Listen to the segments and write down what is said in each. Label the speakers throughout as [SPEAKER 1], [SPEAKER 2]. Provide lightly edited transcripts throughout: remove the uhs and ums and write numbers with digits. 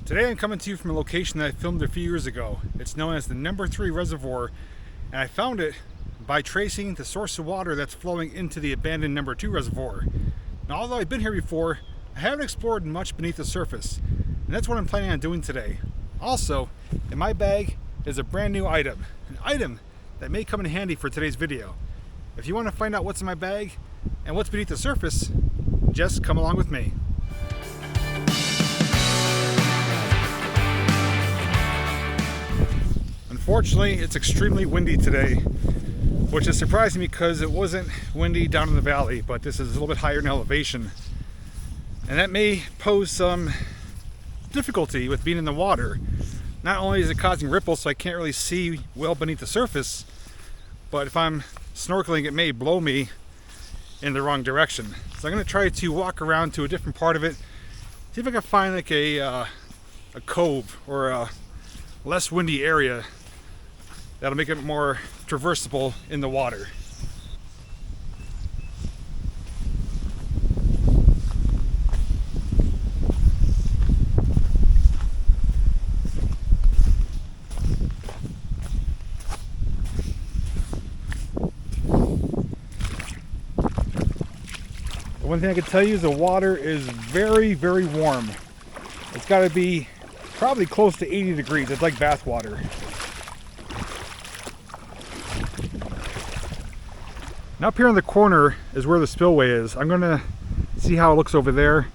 [SPEAKER 1] Today I'm coming to you from a location that I filmed a few years ago. It's known as the number 3 reservoir, and I found it by tracing the source of water that's flowing into the abandoned number 2 reservoir. Now, although I've been here before, I haven't explored much beneath the surface, and that's what I'm planning on doing today. Also, in my bag is a brand new item, an item that may come in handy for today's video. If you want to find out what's in my bag and what's beneath the surface, just come along with me. Unfortunately, it's extremely windy today, which is surprising because it wasn't windy down in the valley, but this is a little bit higher in elevation. And that may pose some difficulty with being in the water. Not only is it causing ripples, so I can't really see well beneath the surface, but if I'm snorkeling, it may blow me in the wrong direction. So I'm going to try to walk around to a different part of it, see if I can find like a cove or a less windy area that'll make it more traversable in the water. The one thing I can tell you is the water is very, very warm. It's got to be probably close to 80 degrees. It's like bath water. Now up here in the corner is where the spillway is. I'm going to see how it looks over there.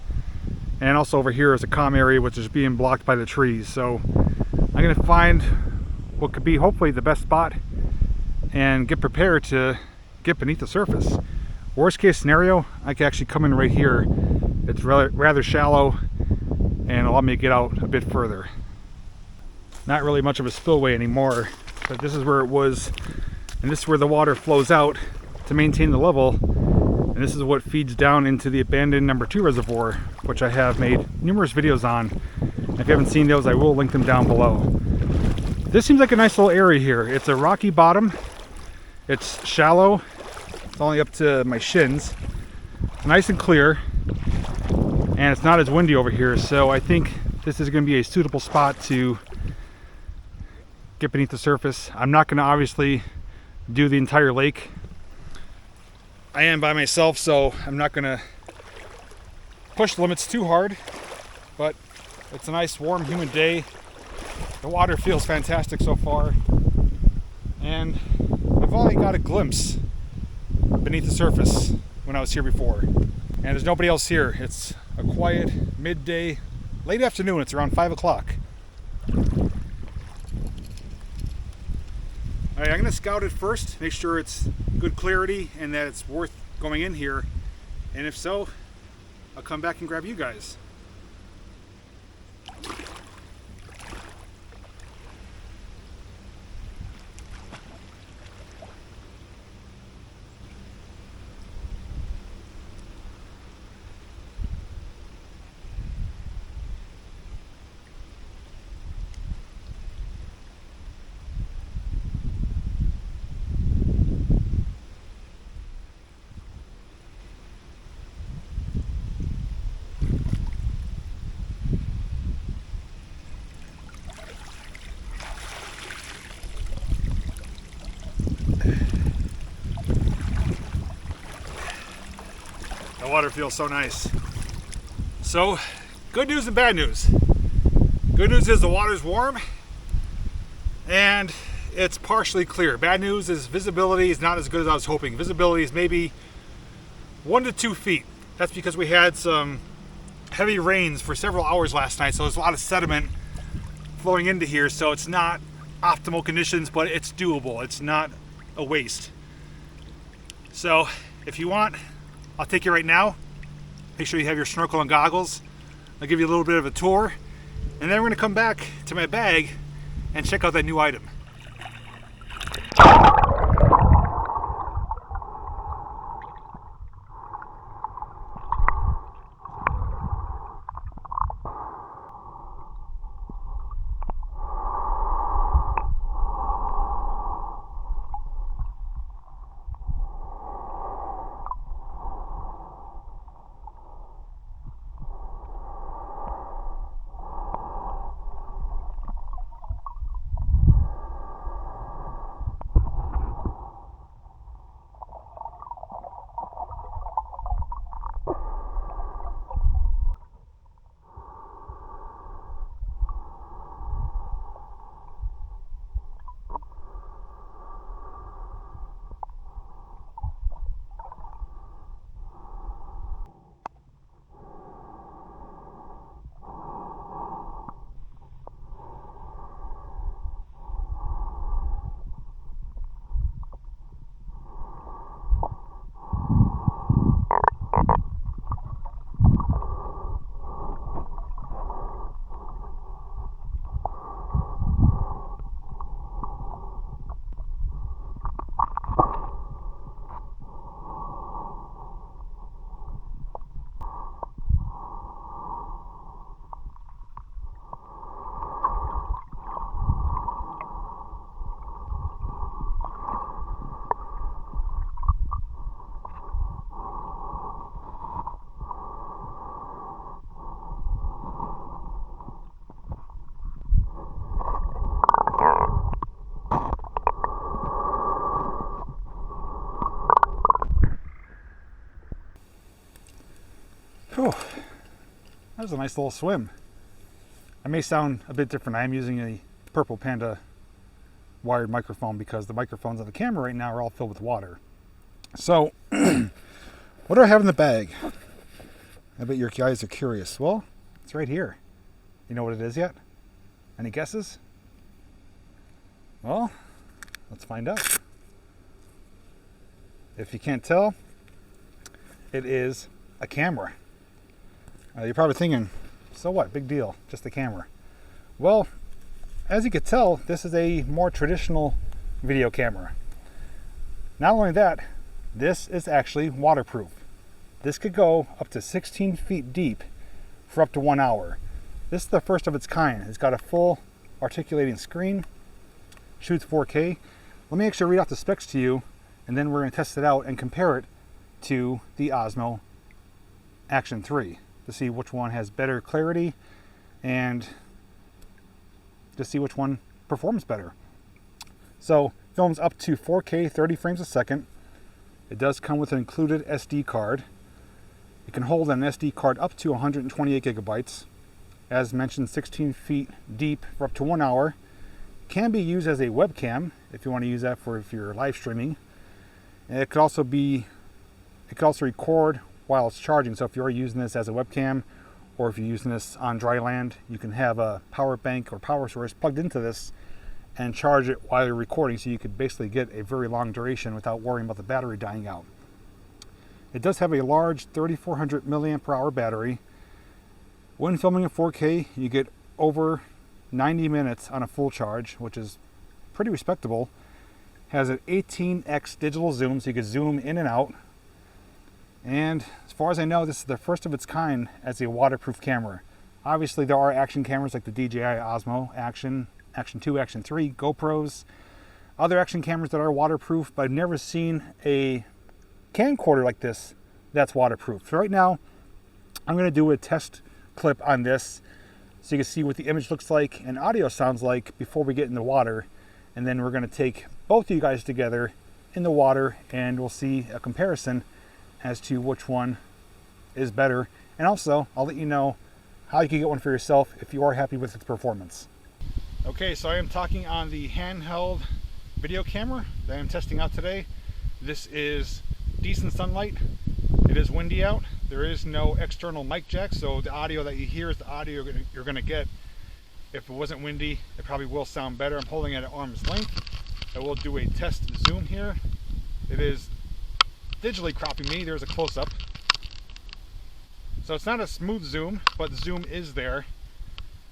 [SPEAKER 1] And also over here is a calm area which is being blocked by the trees. So I'm going to find what could be hopefully the best spot and get prepared to get beneath the surface. Worst case scenario, I can actually come in right here. It's rather shallow and allow me to get out a bit further. Not really much of a spillway anymore, but this is where it was, and this is where the water flows out to maintain the level, and this is what feeds down into the abandoned number 2 reservoir, which I have made numerous videos on. If you haven't seen those, I will link them down below. This seems like a nice little area here. It's a rocky bottom, it's shallow, it's only up to my shins, nice and clear, and it's not as windy over here, so I think this is going to be a suitable spot to get beneath the surface. I'm not going to obviously do the entire lake. I am by myself, so I'm not going to push the limits too hard, but it's a nice warm humid day. The water feels fantastic so far, and I've only got a glimpse beneath the surface when I was here before, and there's nobody else here. It's a quiet midday, late afternoon. It's around 5 o'clock. All right, I'm going to scout it first, make sure it's good clarity and that it's worth going in here, and if so, I'll come back and grab you guys. The water feels so nice. So, good news and bad news. Good news is the water's warm and it's partially clear. Bad news is visibility is not as good as I was hoping. Visibility is maybe 1 to 2 feet. That's because we had some heavy rains for several hours last night, so there's a lot of sediment flowing into here, so it's not optimal conditions, but it's doable. It's not a waste. So, if you want, I'll take you right now. Make sure you have your snorkel and goggles. I'll give you a little bit of a tour, and then we're going to come back to my bag and check out that new item. was a nice little swim. I may sound a bit different. I am using a Purple Panda wired microphone because the microphones on the camera right now are all filled with water. So, what do I have in the bag? I bet your guys are curious. Well, it's right here. You know what it is yet? Any guesses? Well, let's find out. If you can't tell, it is a camera. You're probably thinking, so what? Big deal, just a camera. Well, as you can tell, this is a more traditional video camera. Not only that, this is actually waterproof. This could go up to 16 feet deep for up to 1 hour. This is the first of its kind. It's got a full articulating screen, shoots 4K. Let me actually read off the specs to you, and then we're going to test it out and compare it to the Osmo Action 3 to see which one has better clarity and to see which one performs better. So, films up to 4K 30 frames a second. It does come with an included SD card. It can hold an SD card up to 128 gigabytes. As mentioned, 16 feet deep for up to 1 hour. Can be used as a webcam if you want to use that for if you're live streaming. And it could also record while it's charging. So if you're using this as a webcam, or if you're using this on dry land, you can have a power bank or power source plugged into this and charge it while you're recording, so you could basically get a very long duration without worrying about the battery dying out. It does have a large 3400 milliamp hour battery. When filming in 4K, you get over 90 minutes on a full charge, which is pretty respectable. Has an 18x digital zoom, so you can zoom in and out. And as far as I know, this is the first of its kind as a waterproof camera. Obviously, there are action cameras like the DJI Osmo Action, Action 2, Action 3, GoPros, other action cameras that are waterproof, but I've never seen a camcorder like this that's waterproof. So right now, I'm going to do a test clip on this so you can see what the image looks like and audio sounds like before we get in the water. And then we're going to take both of you guys together in the water and we'll see a comparison as to which one is better. And also, I'll let you know how you can get one for yourself if you are happy with its performance. Okay, so I am talking on the handheld video camera that I'm testing out today. This is decent sunlight. It is windy out. There is no external mic jack, so the audio that you hear is the audio you're going to get. If it wasn't windy, it probably will sound better. I'm holding it at arm's length. I will do a test zoom here. It is digitally cropping me. There's a close-up. So it's not a smooth zoom, but the zoom is there.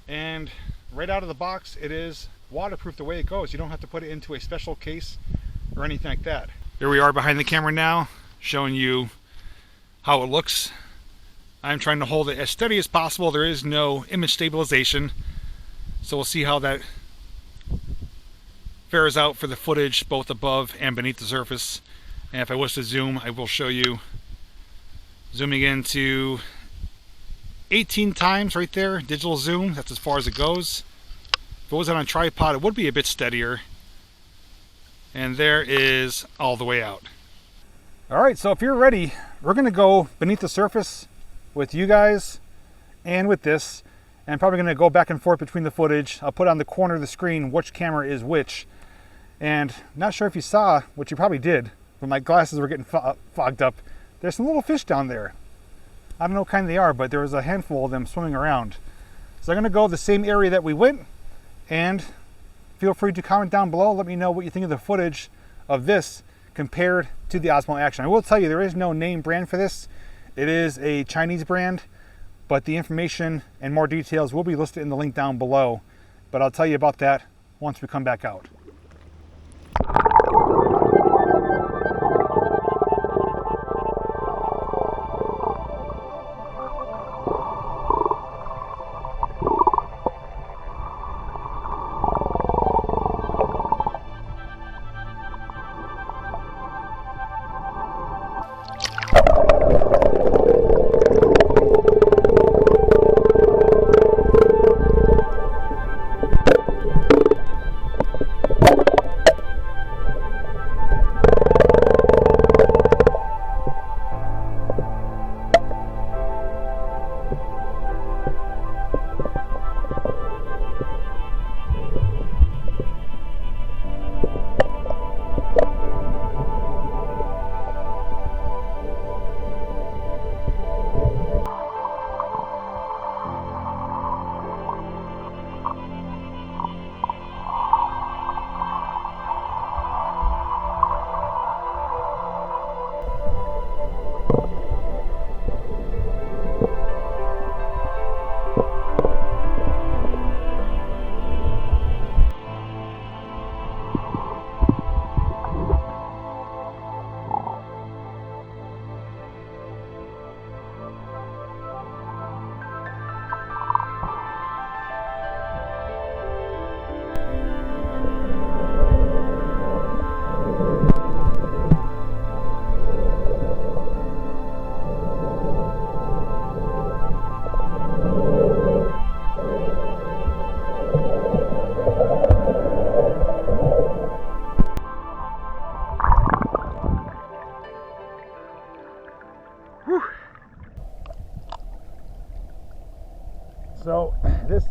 [SPEAKER 1] And right out of the box, it is waterproof the way it goes. You don't have to put it into a special case or anything like that. Here we are behind the camera now, showing you how it looks. I'm trying to hold it as steady as possible. There is no image stabilization. So we'll see how that fares out for the footage both above and beneath the surface. And if I was to zoom, I will show you zooming into 18 times right there, digital zoom. That's as far as it goes. If it was on a tripod, it would be a bit steadier. And there is all the way out. All right, so if you're ready, we're gonna go beneath the surface with you guys and with this. And I'm probably gonna go back and forth between the footage. I'll put on the corner of the screen which camera is which. And not sure if you saw, which you probably did, when my glasses were getting fogged up, there's some little fish down there. I don't know what kind they are, but there was a handful of them swimming around. So I'm gonna go the same area that we went, and feel free to comment down below. Let me know what you think of the footage of this compared to the Osmo Action. I will tell you, there is no name brand for this. It is a Chinese brand, but the information and more details will be listed in the link down below. But I'll tell you about that once we come back out.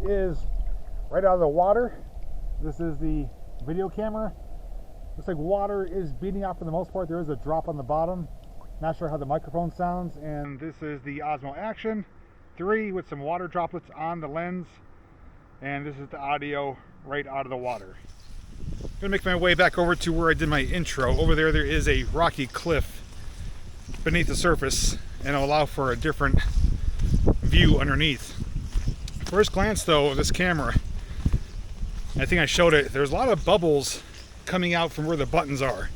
[SPEAKER 1] is right out of the water. This is the video camera. Looks like water is beating out for the most part. There is a drop on the bottom. Not sure how the microphone sounds. And this is the Osmo Action 3 with some water droplets on the lens. And this is the audio right out of the water. I'm gonna make my way back over to where I did my intro. Over there is a rocky cliff beneath the surface, and it'll allow for a different view underneath. First glance though of this camera, I think I showed it, there's a lot of bubbles coming out from where the buttons are.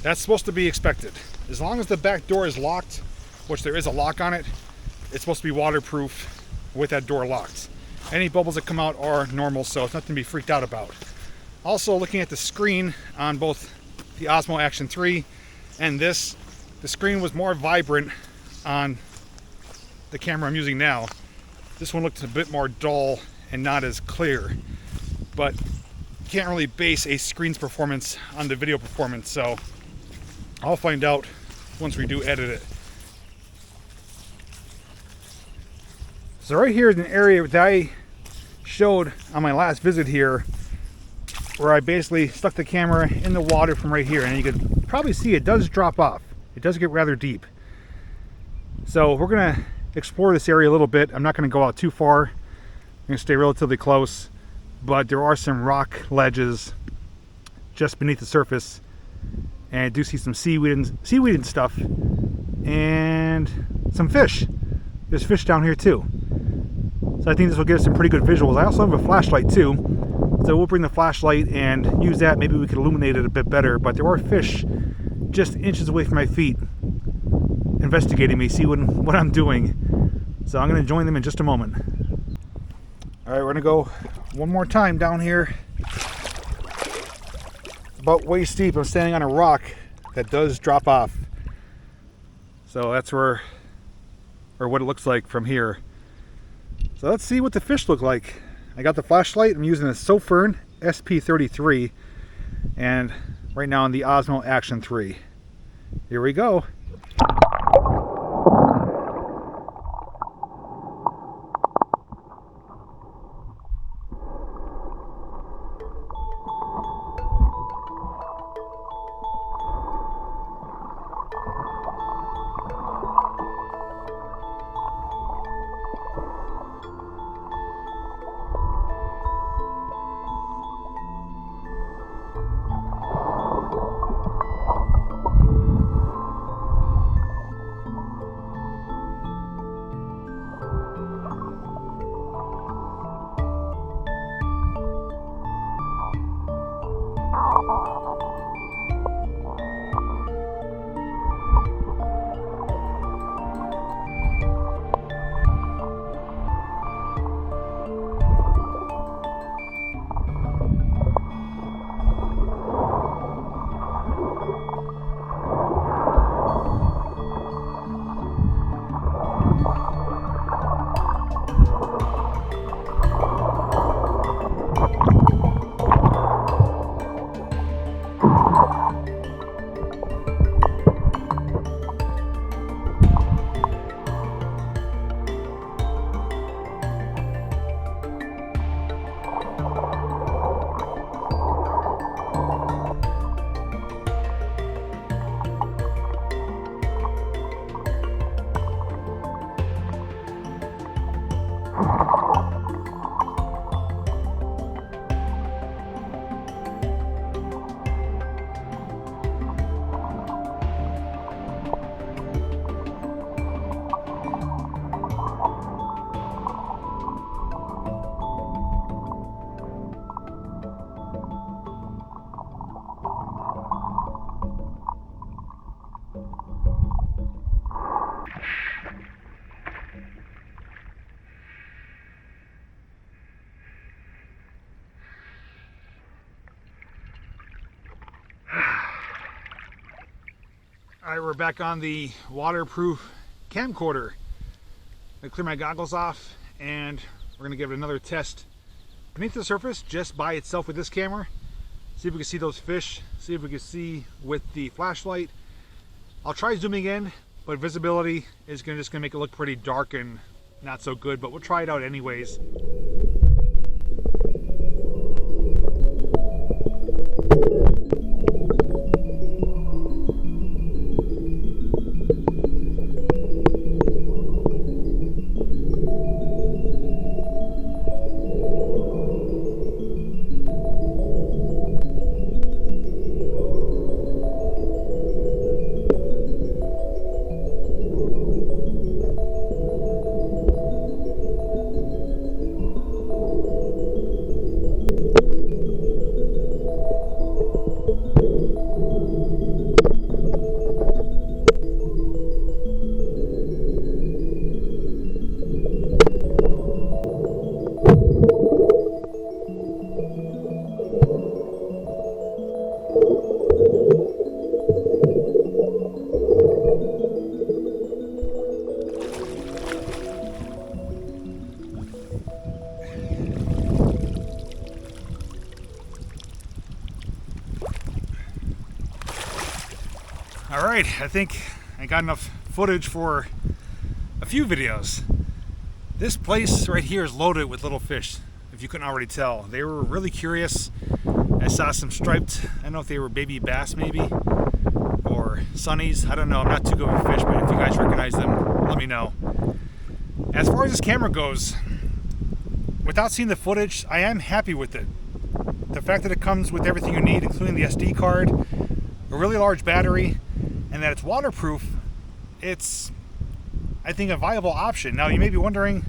[SPEAKER 1] That's supposed to be expected. As long as the back door is locked, which there is a lock on it, it's supposed to be waterproof with that door locked. Any bubbles that come out are normal, so it's nothing to be freaked out about. Also, looking at the screen on both the Osmo Action 3 and this, the screen was more vibrant on the camera I'm using now. This one looked a bit more dull and not as clear, but you can't really base a screen's performance on the video performance, so I'll find out once we do edit it. So right here is an area that I showed on my last visit here, where I basically stuck the camera in the water from right here, and you can probably see it does drop off. It does get rather deep. So we're gonna explore this area a little bit. I'm not gonna go out too far. I'm gonna stay relatively close, but there are some rock ledges just beneath the surface, and I do see some seaweed and stuff, and some fish. There's fish down here too. So I think this will give us some pretty good visuals. I also have a flashlight too, so we'll bring the flashlight and use that. Maybe we could illuminate it a bit better, but there are fish just inches away from my feet investigating me, see what I'm doing. So I'm going to join them in just a moment. All right, we're going to go one more time down here. About waist deep. I'm standing on a rock that does drop off. So that's where, or what it looks like from here. So let's see what the fish look like. I got the flashlight. I'm using a Sofern SP33, and right now on the Osmo Action 3. Here we go. All right, we're back on the waterproof camcorder. I clear my goggles off and we're gonna give it another test beneath the surface just by itself with this camera. See if we can see those fish, see if we can see with the flashlight. I'll try zooming in, but visibility is just gonna make it look pretty dark and not so good, but we'll try it out anyways. Alright, I think I got enough footage for a few videos. This place right here is loaded with little fish, if you couldn't already tell. They were really curious. I saw some striped, I don't know if they were baby bass maybe, or sunnies, I don't know. I'm not too good with fish, but if you guys recognize them, let me know. As far as this camera goes, without seeing the footage, I am happy with it. The fact that it comes with everything you need, including the SD card, a really large battery, and that it's waterproof, it's, I think, a viable option. Now, you may be wondering,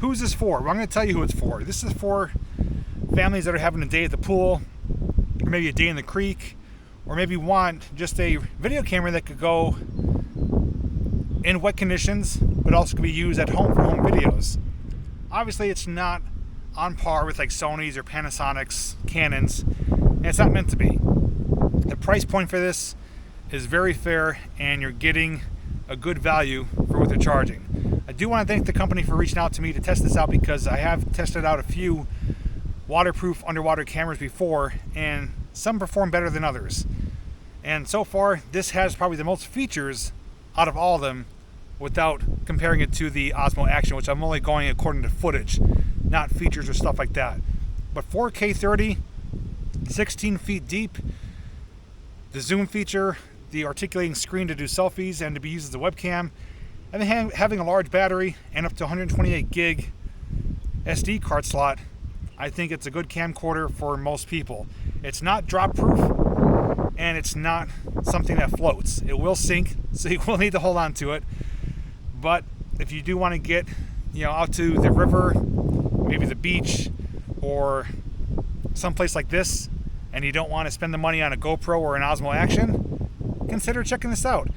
[SPEAKER 1] who's this for? Well, I'm going to tell you who it's for. This is for families that are having a day at the pool, or maybe a day in the creek, or maybe want just a video camera that could go in wet conditions, but also could be used at home for home videos. Obviously, it's not on par with like Sony's or Panasonic's, Canons, and it's not meant to be. The price point for this is very fair, and you're getting a good value for what they're charging. I do want to thank the company for reaching out to me to test this out, because I have tested out a few waterproof underwater cameras before, and some perform better than others. And so far, this has probably the most features out of all of them, without comparing it to the Osmo Action, which I'm only going according to footage, not features or stuff like that. But 4K 30, 16 feet deep, the zoom feature, the articulating screen to do selfies and to be used as a webcam, and then having a large battery and up to 128 gig SD card slot, I think it's a good camcorder for most people. It's not drop proof, and it's not something that floats. It will sink, so you will need to hold on to it. But if you do want to get, out to the river, maybe the beach, or someplace like this, and you don't want to spend the money on a GoPro or an Osmo Action, consider checking this out.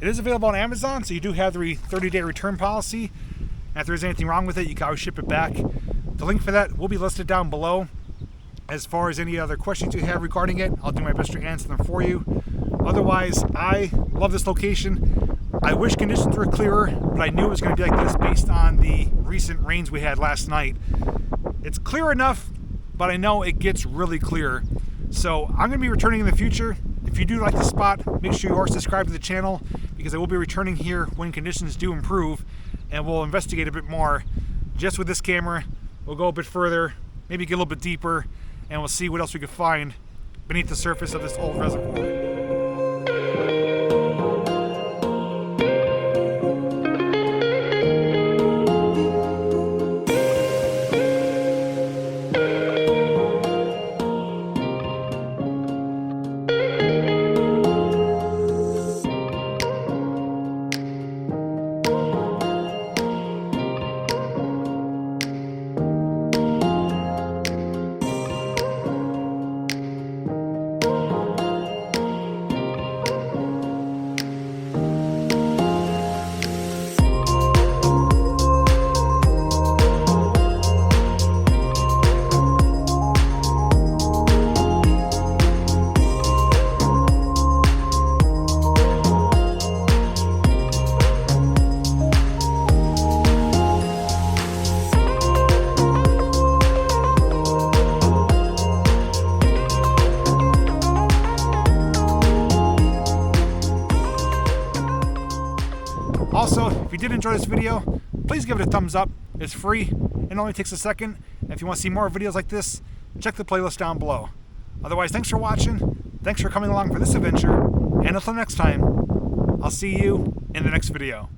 [SPEAKER 1] It is available on Amazon, so you do have the 30-day return policy. And if there's anything wrong with it, you can always ship it back. The link for that will be listed down below. As far as any other questions you have regarding it, I'll do my best to answer them for you. Otherwise, I love this location. I wish conditions were clearer, but I knew it was going to be like this based on the recent rains we had last night. It's clear enough, but I know it gets really clear. So I'm going to be returning in the future. If you do like the spot, make sure you are subscribed to the channel, because I will be returning here when conditions do improve, and we'll investigate a bit more. Just with this camera, we'll go a bit further, maybe get a little bit deeper, and we'll see what else we can find beneath the surface of this old reservoir. Also, if you did enjoy this video, please give it a thumbs up. It's free, it only takes a second. And if you want to see more videos like this, check the playlist down below. Otherwise, thanks for watching, thanks for coming along for this adventure, and until next time, I'll see you in the next video.